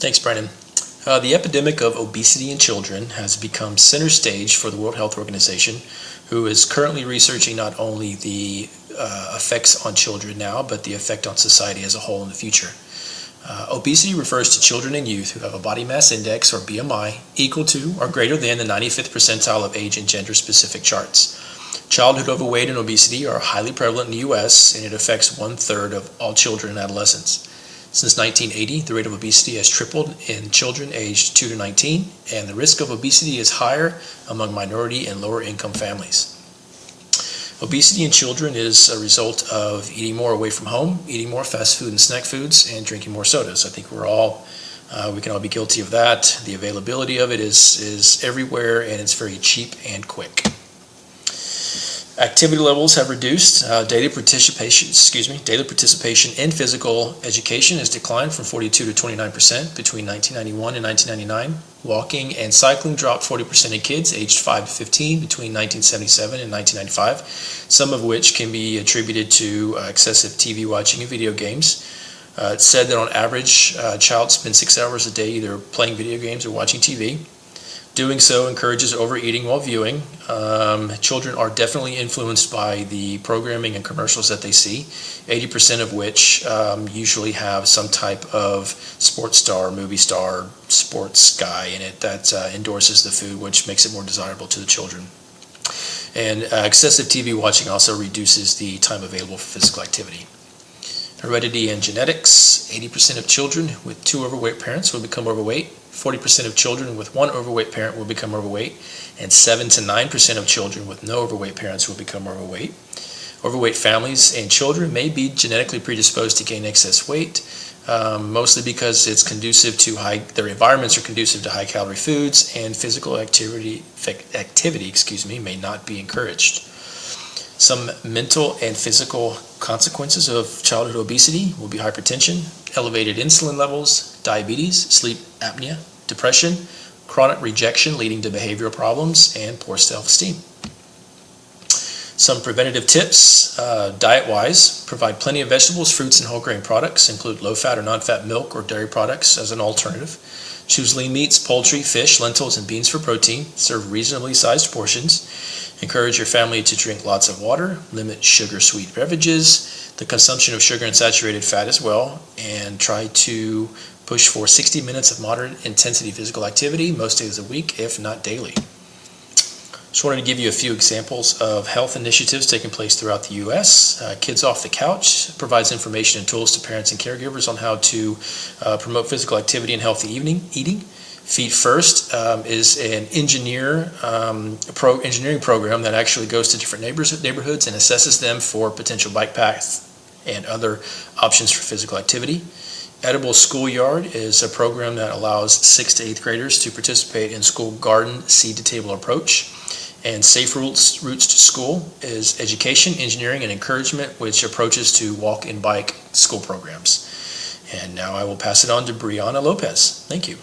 Thanks, Brandon. The epidemic of obesity in children has become center stage for the World Health Organization, who is currently researching not only the effects on children now, but the effect on society as a whole in the future. Obesity refers to children and youth who have a body mass index, or BMI, equal to or greater than the 95th percentile of age and gender-specific charts. Childhood overweight and obesity are highly prevalent in the U.S., and it affects 1/3 of all children and adolescents. Since 1980, the rate of obesity has tripled in children aged 2 to 19, and the risk of obesity is higher among minority and lower income families. Obesity in children is a result of eating more away from home, eating more fast food and snack foods, and drinking more sodas. I think we can all be guilty of that. The availability of it is everywhere, and it's very cheap and quick. Activity levels have reduced. Daily participation in physical education has declined from 42 to 29% between 1991 and 1999. Walking and cycling dropped 40% in kids aged 5 to 15 between 1977 and 1995, some of which can be attributed to excessive TV watching and video games. It's said that on average, a child spends 6 hours a day either playing video games or watching TV. Doing so encourages overeating while viewing. Children are definitely influenced by the programming and commercials that they see, 80% of which usually have some type of sports star, movie star, sports guy in it that endorses the food, which makes it more desirable to the children. And excessive TV watching also reduces the time available for physical activity. Heredity and genetics: 80% of children with 2 overweight parents will become overweight. 40% of children with 1 overweight parent will become overweight, and 7 to 9% of children with no overweight parents will become overweight. Overweight families and children may be genetically predisposed to gain excess weight, mostly because their environments are conducive to high-calorie foods, and physical activity may not be encouraged. Some mental and physical consequences of childhood obesity will be hypertension, elevated insulin levels, diabetes, sleep apnea, depression, chronic rejection leading to behavioral problems, and poor self-esteem. Some preventative tips, diet-wise: provide plenty of vegetables, fruits, and whole grain products. Include low-fat or non-fat milk or dairy products as an alternative. Choose lean meats, poultry, fish, lentils, and beans for protein. Serve reasonably sized portions. Encourage your family to drink lots of water. Limit sugar-sweet beverages, the consumption of sugar and saturated fat as well, and try to push for 60 minutes of moderate intensity physical activity most days a week, if not daily. Just wanted to give you a few examples of health initiatives taking place throughout the U.S. Kids Off the Couch provides information and tools to parents and caregivers on how to promote physical activity and healthy eating. Feet First is an engineering program that actually goes to different neighborhoods and assesses them for potential bike paths and other options for physical activity. Edible Schoolyard is a program that allows 6th to 8th graders to participate in school garden seed-to-table approach. And Safe Routes to School is education, engineering, and encouragement, which approaches to walk and bike school programs. And now I will pass it on to Brianna Lopez. Thank you.